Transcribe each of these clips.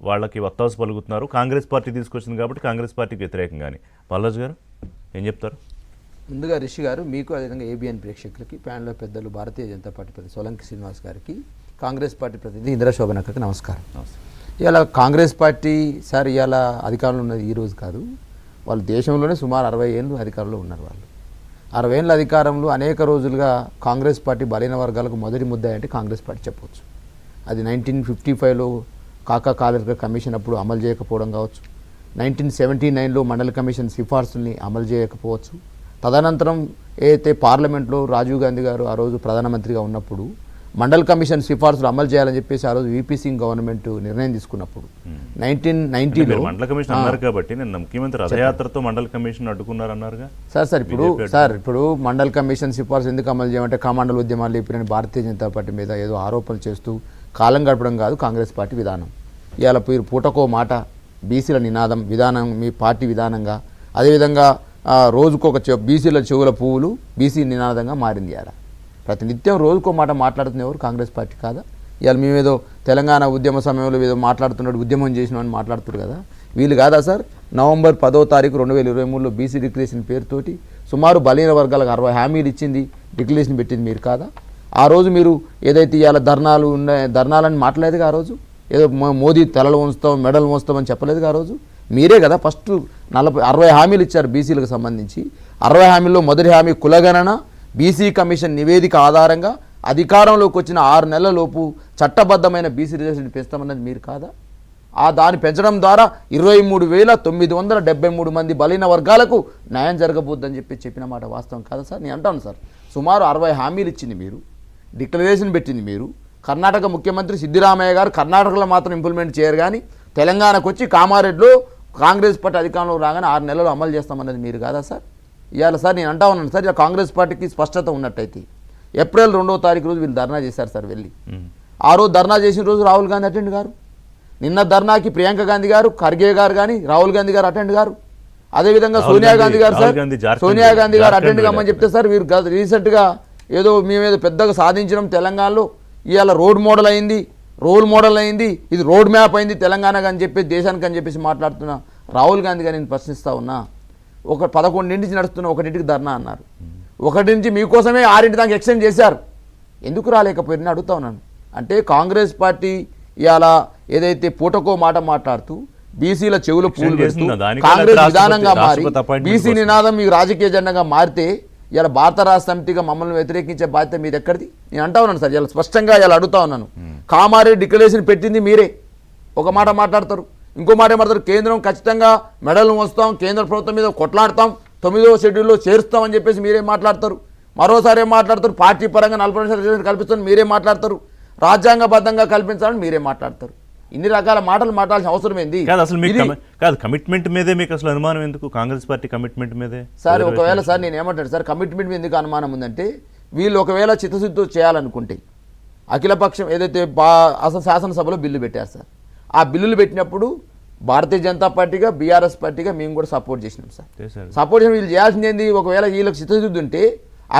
వాళ్ళకి వత్తాసు పలుకుతున్నారు. కాంగ్రెస్ పార్టీ తీసుకొచ్చింది కాబట్టి కాంగ్రెస్ పార్టీకి వ్యతిరేకంగాని. బాలాజీ గారు ఏం చెప్తారు? ముందుగా రిషి గారు, మీకు అదేవిధంగా ఏబిఎన్ ప్రేక్షకులకి, ప్యానెల్లో పెద్దలు, భారతీయ జనతా పార్టీ ప్రతినిధి సోలంకి శ్రీనివాస్ గారికి, కాంగ్రెస్ పార్టీ ప్రతినిధి ఇందిరా శోభనక్కకి నమస్కారం. ఇవాళ కాంగ్రెస్ పార్టీ సార్ ఇవాళ అధికారంలో ఉన్నది ఈ రోజు కాదు. వాళ్ళు దేశంలోనే సుమారు 60 ఏళ్ళు అధికారంలో ఉన్నారు. వాళ్ళు 60 ఏళ్ళ అధికారంలో అనేక రోజులుగా కాంగ్రెస్ పార్టీ బలైన వర్గాలకు మొదటి ముద్ద అంటే కాంగ్రెస్ పార్టీ చెప్పవచ్చు. అది 1955లో కాకా కాలేకర్ కమిషన్ అప్పుడు అమలు చేయకపోవడం కావచ్చు, 1979లో మండల కమిషన్ సిఫార్సుల్ని అమలు చేయకపోవచ్చు. తదనంతరం ఏదైతే పార్లమెంట్లో రాజీవ్ గాంధీ గారు ఆ రోజు ప్రధానమంత్రిగా ఉన్నప్పుడు మండల్ కమిషన్ సిఫార్సులు అమలు చేయాలని చెప్పేసి ఆ రోజు వీపీ సింగ్ గవర్నమెంట్ నిర్ణయం తీసుకున్నప్పుడు 1990లో మండల కమిషన్ అన్నారు కాబట్టి నిన్న ముఖ్యమంత్రి రథయాత్రతో మండల కమిషన్ అడ్డుకున్నారన్నారుగా ఇప్పుడు మండల్ కమిషన్ సిఫార్సు ఎందుకు అమలు చేయమంటే కమాండల్ ఉద్యమాలు లేపిన భారతీయ జనతా పార్టీ మీద ఏదో ఆరోపణలు చేస్తూ కాలం గడపడం కాదు కాంగ్రెస్ పార్టీ విధానం. ఇవాళ మీరు పూటకో మాట బీసీల నినాదం విధానం మీ పార్టీ విధానంగా, అదేవిధంగా రోజుకొక బీసీల చెవుల పువ్వులు బీసీ నినాదంగా మారింది. ఇవాళ ప్రతినిత్యం రోజుకో మాట మాట్లాడుతున్న ఎవరు? కాంగ్రెస్ పార్టీ కాదా? ఇవాళ మేమేదో తెలంగాణ ఉద్యమ సమయంలో ఏదో మాట్లాడుతున్నాడు, ఉద్యమం చేసినామని మాట్లాడుతున్నారు కదా, వీళ్ళు కాదా సార్? నవంబర్ 10వ తారీఖు 2023లో బీసీ డిక్లరేషన్ పేరుతోటి సుమారు బలహీన వర్గాలకు 60 హామీలు ఇచ్చింది, డిక్లరేషన్ పెట్టింది మీరు కాదా? ఆ రోజు మీరు ఏదైతే ఇవాళ ధర్నాలు ఉన్నాయి, ధర్నాలని మాట్లాడలేదుగా ఆ రోజు. ఏదో మోదీ తలలు ఉంచుతాం, మెడలు ఉంచుతామని చెప్పలేదుగా ఆ రోజు. మీరే కదా ఫస్ట్ 60 హామీలు ఇచ్చారు బీసీలకు సంబంధించి. 60 హామీల్లో మొదటి హామీ కులగణన, బీసీ కమిషన్ నివేదిక ఆధారంగా అధికారంలోకి వచ్చిన 6 నెలలలోపు చట్టబద్ధమైన బీసీ రిజర్వేషన్ పెంచుతామన్నది మీరు కాదా? దాన్ని పెంచడం ద్వారా 23,973 మంది బలైన వర్గాలకు న్యాయం జరగబోద్దని చెప్పిన మాట వాస్తవం కాదా సార్? నేను అంటాను సార్, సుమారు 60 హామీలు ఇచ్చింది మీరు, డిక్లరేషన్ పెట్టింది మీరు. కర్ణాటక ముఖ్యమంత్రి సిద్దిరామయ్య గారు కర్ణాటకలో మాత్రం ఇంప్లిమెంట్ చేయరు, కానీ తెలంగాణకు వచ్చి కామారెడ్డిలో కాంగ్రెస్ పార్టీ అధికారంలో రాగానే 6 నెలలు అమలు చేస్తామన్నది మీరు కాదా సార్? ఇవాళ సార్ నేను అంటా ఉన్నాను సార్, ఇలా కాంగ్రెస్ పార్టీకి స్పష్టత ఉన్నట్టయితే ఏప్రిల్ 2వ తారీఖు రోజు వీళ్ళు ధర్నా చేశారు సార్ వెళ్ళి. ఆ రోజు ధర్నా చేసిన రోజు రాహుల్ గాంధీ అటెండ్ గారు. నిన్న ధర్నాకి ప్రియాంక గాంధీ గారు, ఖర్గే గారు కానీ రాహుల్ గాంధీ గారు అటెండ్ గారు. అదేవిధంగా సోనియా గాంధీ గారు సార్, సోనియా గాంధీ గారు అటెండ్ కమ్మని చెప్తే సార్ వీరు రీసెంట్గా ఏదో మేమేదో పెద్దగా సాధించడం తెలంగాణలో, ఇవాళ రోల్ మోడల్ అయింది, ఇది రోడ్ మ్యాప్ అయింది తెలంగాణకు అని చెప్పి దేశానికి అని చెప్పేసి మాట్లాడుతున్నా రాహుల్ గాంధీ గారు నేను ప్రశ్నిస్తా ఉన్నా. 11 నుంచి నడుస్తున్న 1ంటికి ధర్నా అన్నారు, 1 నుంచి మీకోసమే 6 దాకా ఎక్స్టెండ్ చేశారు, ఎందుకు రాలేకపోయినా అడుగుతా ఉన్నాను. అంటే కాంగ్రెస్ పార్టీ ఇవాళ ఏదైతే పూటకో మాట మాట్లాడుతూ బీసీల చెవులు పూలు పెడుతూ కాంగ్రెస్ విధానంగా మారి బీసీ నినాదం మీకు రాజకీయ జెండాగా మారితే ఇలా భారత రాష్ట్ర సమితిగా మమ్మల్ని వ్యతిరేకించే బాధ్యత మీది ఎక్కడిది? నేను అంటా ఉన్నాను సార్, ఇలా స్పష్టంగా ఇలా అడుగుతా ఉన్నాను. కామారెడ్డి డిక్లరేషన్ పెట్టింది మీరే, ఒక మాట మాట్లాడతారు, ఇంకో మాట మాట్లాడతారు. కేంద్రం ఖచ్చితంగా మెడలు మోస్తాం, కేంద్ర ప్రభుత్వం మీద కొట్లాడతాం, 9వ షెడ్యూల్లో చేరుస్తామని చెప్పేసి మీరే మాట్లాడతారు. మరోసారి ఏం మాట్లాడతారు? పార్టీ పరంగా 40% రిజర్వేషన్ కల్పిస్తామని మీరే మాట్లాడతారు, రాజ్యాంగబద్ధంగా కల్పించాలని మీరే మాట్లాడతారు. ఇన్ని రకాల మాటలు మాట్లాడాల్సిన అవసరం ఏంది? కమిట్మెంట్ మీదే మీకు అసలు అనుమానం ఎందుకు? కాంగ్రెస్ పార్టీ కమిట్మెంట్ మీదే సార్. ఒకవేళ సార్ నేను ఏమంటాను సార్, కమిట్మెంట్ మీద ఎందుకు అనుమానం ఉందంటే, వీళ్ళు ఒకవేళ చిత్తశుద్ధితో చేయాలనుకుంటే అఖిలపక్షం ఏదైతే అసలు శాసనసభలో బిల్లు పెట్టారు సార్, ఆ బిల్లులు పెట్టినప్పుడు భారతీయ జనతా పార్టీగా బీఆర్ఎస్ పార్టీగా మేము కూడా సపోర్ట్ చేసినాం సార్. సపోర్ట్ చేసిన వీళ్ళు చేయాల్సింది ఏంది? ఒకవేళ వీళ్ళకి చిత్తశుద్ధి ఉంటే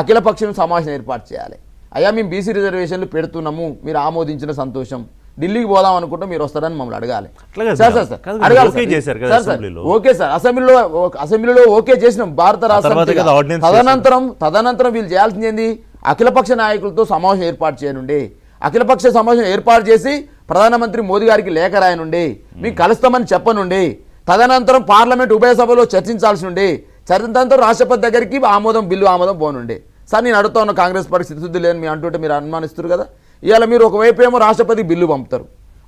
అఖిలపక్షం సమావేశం ఏర్పాటు చేయాలి. అయ్యా మేము బీసీ రిజర్వేషన్లు పెడుతున్నాము, మీరు ఆమోదించిన సంతోషం, ఢిల్లీకి పోదాం అనుకుంటే మీరు వస్తారని మమ్మల్ని అడగాలి. ఓకే సార్, అసెంబ్లీలో ఓకే చేసినాం భారత రాష్ట్ర. తదనంతరం వీళ్ళు చేయాల్సింది ఏంది? అఖిలపక్ష నాయకులతో సమావేశం ఏర్పాటు చేయనుండే, అఖిలపక్ష సమావేశం ఏర్పాటు చేసి ప్రధానమంత్రి మోదీ గారికి లేఖ రాయనుండే, మీకు కలుస్తామని చెప్పనుండే, తదనంతరం పార్లమెంట్ ఉభయ సభలో చర్చించాల్సి ఉండే, చర్చించాలంతరం రాష్ట్రపతి దగ్గరికి బిల్లు ఆమోదం పోనుండే. సార్ నేను అడుగుతా ఉన్న కాంగ్రెస్ పార్టీ స్థితిశుద్ధి లేని మీ అంటుంటే మీరు అనుమానిస్తారు కదా. ఇవాళ మీరు ఒకవైపు ఏమో రాష్ట్రపతి బిల్లు పంపుతారు,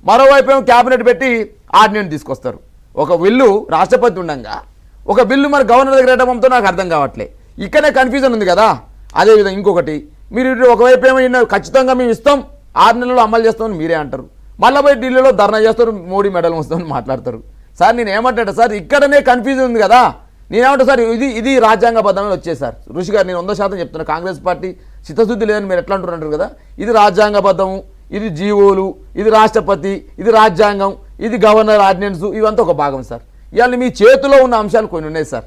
మరోవైపు ఏమో క్యాబినెట్ పెట్టి ఆర్డినెన్స్ తీసుకొస్తారు. ఒక బిల్లు రాష్ట్రపతి ఉండగా ఒక బిల్లు మరి గవర్నర్ దగ్గర ఎట్లా పంపుతారో నాకు అర్థం కావట్లే. ఇక్కడనే కన్ఫ్యూజన్ ఉంది కదా. అదేవిధంగా ఇంకొకటి, మీరు ఒకవైపు ఏమో ఖచ్చితంగా మేము ఇస్తాం, 6 నెలల్లో అమలు చేస్తామని మీరే అంటారు, మళ్ళీ పోయి ఢిల్లీలో ధర్నా చేస్తారు, మోడీ మెడల్ వస్తామని మాట్లాడతారు. సార్ నేను ఏమంటాడు సార్, ఇక్కడనే కన్ఫ్యూజన్ ఉంది కదా. నేనేమంటా సార్, ఇది రాజ్యాంగబద్ధమని వచ్చేసారు. ఋషి గారు నేను 100% చెప్తున్నా, కాంగ్రెస్ పార్టీ చిత్తశుద్ధి లేదని మీరు ఎట్లా అంటున్నారు కదా. ఇది రాజ్యాంగబద్ధము, ఇది జీవోలు, ఇది రాష్ట్రపతి, ఇది రాజ్యాంగం, ఇది గవర్నర్ ఆర్డినెన్స్, ఇవంతా ఒక భాగం సార్. ఇవాళ మీ చేతిలో ఉన్న అంశాలు కొన్ని ఉన్నాయి సార్.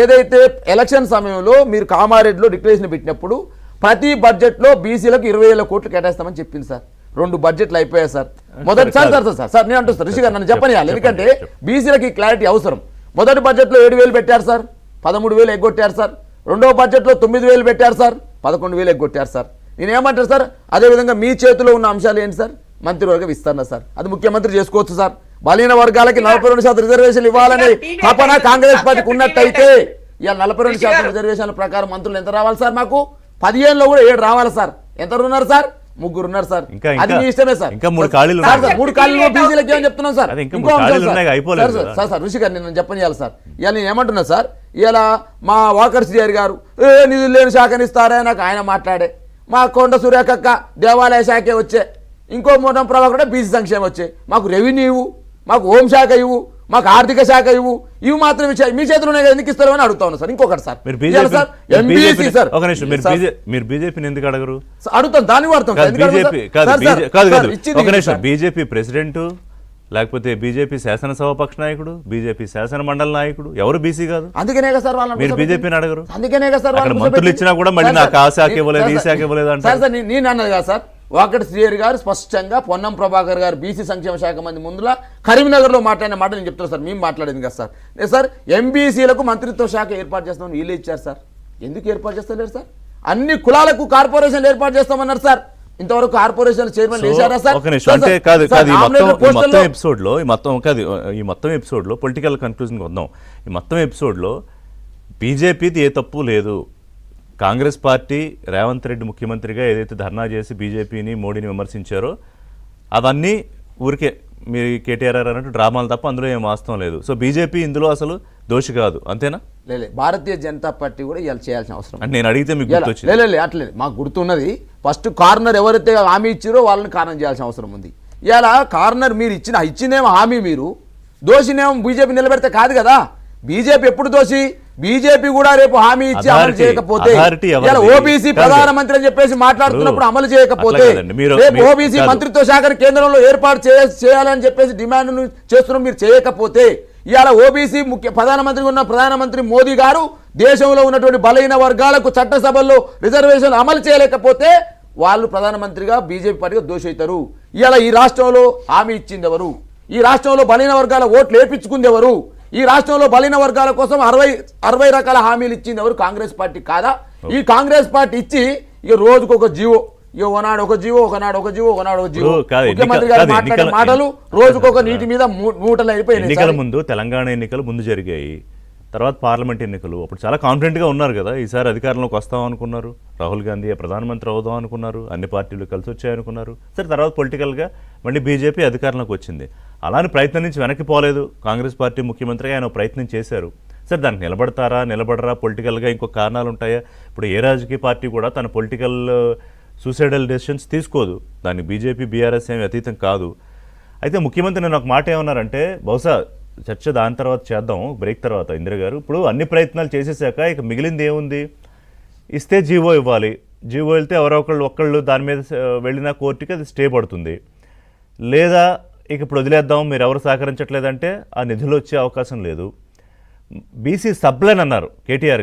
ఏదైతే ఎలక్షన్ సమయంలో మీరు కామారెడ్డిలో డిక్లరేషన్ పెట్టినప్పుడు ప్రతి బడ్జెట్లో బీసీలకు 20,000 కోట్లు కేటాయిస్తామని చెప్పింది సార్. 2 బడ్జెట్లు అయిపోయాయి సార్. మొదటి సార్ నేను అంటున్నా ఋషి గారు నన్ను చెప్పనియాలి, ఎందుకంటే బీసీలకి క్లారిటీ అవసరం. మొదటి బడ్జెట్లో 7,000 పెట్టారు సార్, 13,000 ఎగ్గొట్టారు సార్. రెండవ బడ్జెట్లో 9,000 పెట్టారు సార్, 11,000 ఎగ్గొట్టారు సార్. నేనేమంటారు సార్, అదేవిధంగా మీ చేతిలో ఉన్న అంశాలు ఏంటి సార్? మంత్రివర్గ విస్తరణ సార్, అది ముఖ్యమంత్రి చేసుకోవచ్చు సార్. బలహీన వర్గాలకి 42% రిజర్వేషన్లు ఇవ్వాలనే తపన కాంగ్రెస్ పార్టీకి ఉన్నట్టయితే ఇవాళ 42% రిజర్వేషన్ల ప్రకారం మంత్రులు ఎంత రావాలి సార్? మాకు 15లో కూడా 7 రావాలి సార్. ఎంత ఉన్నారు సార్? 3 ఉన్నారు సార్. అది మీ ఇష్టమే సార్. ఇంకా 3 ఖాళీలు సార్, 3 ఖాళీలు బీసీలకి ఏమని చెప్తున్నాం సార్? ఇంకో ఖాళీలు ఉన్నాయి, అయిపోలేదు సార్. సార్ ఋషి గారు నేను చెప్పనియాలి సార్. ఇవాళ నేను ఏమంటున్నా సార్, ఇవాళ మా వాకర్ శ్రీహరి గారు నిధులు లేని శాఖనిస్తారా నాకు ఆయన మాట్లాడే, మా కొండ సూర్యకక్క దేవాలయ శాఖే వచ్చే, ఇంకో మూడం ప్రభాకర్ బీసీ సంక్షేమం వచ్చే, మాకు రెవెన్యూ ఇవ్వు, మాకు హోంశాఖ ఇవ్వు, మాకు ఆర్థిక శాఖ ఇవ్వు, ఇవి మాత్రం మీ చేతులు ఉన్నాయి, ఎందుకు ఇస్తారు అని అడుగుతా ఉన్నా సార్. ఇంకొకటి సార్, ఎంబీసీ సార్, మీరు బీజేపీని ఎందుకు అడగరు? అడుగుతాం, దాన్ని వాడతాం. బీజేపీ ప్రెసిడెంట్, లేకపోతే బీజేపీ శాసనసభాపక్ష నాయకుడు, బీజేపీ శాసన మండలి నాయకుడు ఎవరు బీసీ కాదు. అందుకనే కదా సార్ మీరు బీజేపీని అడగరు. అందుకనే కదా సార్ అక్కడ మంత్రులు ఇచ్చినా కూడా మళ్ళీ నాకు ఆ శాఖ ఇవ్వలేదు, ఈ శాఖ ఇవ్వలేదు అంటే సార్. నేను అన్నది కదా సార్, వాకటి శ్రీహరి గారు స్పష్టంగా పొన్నం ప్రభాకర్ గారు బీసీ సంక్షేమ శాఖ మంది ముందులా కరీంనగర్లో మాట్లాడిన మాట నేను చెప్తాను సార్. మేము మాట్లాడింది కదా సార్. లేదు సార్, ఎంబీసీలకు మంత్రిత్వ శాఖ ఏర్పాటు చేస్తామని వీళ్ళు ఇచ్చారు సార్. ఎందుకు ఏర్పాటు చేస్తలేరు సార్? అన్ని కులాలకు కార్పొరేషన్లు ఏర్పాటు చేస్తామన్నారు సార్. ఇంతవరకు కార్పొరేషన్ చైర్మన్ వేశారా సార్? అంటే కాదు ఈ మొత్తం ఎపిసోడ్ లో పొలిటికల్ కన్క్లూజన్ వద్దాం. ఈ మొత్తం ఎపిసోడ్ లో బీజేపీది ఏ తప్పు లేదు. కాంగ్రెస్ పార్టీ రేవంత్ రెడ్డి ముఖ్యమంత్రిగా ఏదైతే ధర్నా చేసి బీజేపీని మోడీని విమర్శించారో అవన్నీ ఊరికే మీరు కేటీఆర్ అన్నట్టు డ్రామాలు తప్ప అందులో ఏం వాస్తవం లేదు. సో బీజేపీ ఇందులో అసలు దోషి కాదు, అంతేనా? లేదు, భారతీయ జనతా పార్టీ కూడా ఇలా చేయాల్సిన అవసరం అంటే నేను అడిగితే మీకు గుర్తొచ్చింది. లేదు అట్లేదు, మాకు గుర్తున్నది. ఫస్ట్ కార్నర్ ఎవరైతే హామీ ఇచ్చారో వాళ్ళని కారణం చేయాల్సిన అవసరం ఉంది. ఇలా కార్నర్ మీరు ఇచ్చిందేమో హామీ, మీరు దోషినేమో బీజేపీ నిలబెడితే కాదు కదా. బీజేపీ ఎప్పుడు దోషి? బీజేపీ కూడా రేపు హామీ ఇచ్చి అమలు చేయకపోతే, ఓబీసీ ప్రధానమంత్రి అని చెప్పేసి మాట్లాడుతున్నప్పుడు అమలు చేయకపోతే, రేపు ఓబీసీ మంత్రిత్వ శాఖను కేంద్రంలో ఏర్పాటు చేయాలని చెప్పేసి డిమాండ్ చేస్తున్నాం, మీరు చేయకపోతే, ఇవాళ ఓబీసీ ప్రధానమంత్రి ఉన్న ప్రధానమంత్రి మోదీ గారు దేశంలో ఉన్నటువంటి బలహీన వర్గాలకు చట్టసభల్లో రిజర్వేషన్లు అమలు చేయలేకపోతే వాళ్ళు ప్రధానమంత్రిగా బీజేపీ పార్టీగా దోషి అవుతారు. ఇవాళ ఈ రాష్ట్రంలో హామీ ఇచ్చింది ఎవరు? ఈ రాష్ట్రంలో బలహీన వర్గాల ఓట్లు వేపించుకుంది ఎవరు? ఈ రాష్ట్రంలో బలహీన వర్గాల కోసం 60 రకాల హామీలు ఇచ్చింది ఎవరు? కాంగ్రెస్ పార్టీ కాదా? ఈ కాంగ్రెస్ పార్టీ ఇచ్చి ఇక రోజుకొక జీవో, ఒకనాడు ఒక జీవో, ఒకనాడు ఒక జీవో, ఒకనాడు ఒక జీవో, ముఖ్యమంత్రి గారు మాట్లాడే మాటలు రోజుకొక నీటి మీద మూటలు అయిపోయినాయి. ఎన్నికల ముందు తెలంగాణ ఎన్నికలు ముందు జరిగాయి, తర్వాత పార్లమెంట్ ఎన్నికలు. అప్పుడు చాలా కాన్ఫిడెంట్గా ఉన్నారు కదా, ఈసారి అధికారంలోకి వస్తాం అనుకున్నారు, రాహుల్ గాంధీ ప్రధానమంత్రి అవుదాం అనుకున్నారు, అన్ని పార్టీలు కలిసి వచ్చాయనుకున్నారు. సరే, తర్వాత పొలిటికల్గా మళ్ళీ బీజేపీ అధికారంలోకి వచ్చింది. అలానే ప్రయత్నం నుంచి వెనక్కి పోలేదు. కాంగ్రెస్ పార్టీ ముఖ్యమంత్రిగా ఆయన ప్రయత్నం చేశారు. సరే, దానికి నిలబడతారా నిలబడరా, పొలిటికల్గా ఇంకో కారణాలు ఉంటాయా? ఇప్పుడు ఏ రాజకీయ పార్టీ కూడా తన పొలిటికల్ సూసైడల్ డెసిషన్స్ తీసుకోదు. దాన్ని బీజేపీ బీఆర్ఎస్ ఏమి అతీతం కాదు. అయితే ముఖ్యమంత్రి నేను ఒక మాట ఏమన్నారంటే, బహుశా చర్చ దాని తర్వాత చేద్దాం, బ్రేక్ తర్వాత. ఇందిర గారు, ఇప్పుడు అన్ని ప్రయత్నాలు చేసేసాక ఇక మిగిలింది ఏముంది? ఇస్తే జీవో ఇవ్వాలి. జీవో వెళ్తే ఎవరో ఒకళ్ళు దాని మీద వెళ్ళిన కోర్టుకి అది స్టే పడుతుంది. లేదా ఇక ఇప్పుడు వదిలేద్దాం, మీరు ఎవరు సహకరించట్లేదంటే ఆ నిధులు వచ్చే అవకాశం లేదు. బీసీ సబ్లైన్ అన్నారు కేటీఆర్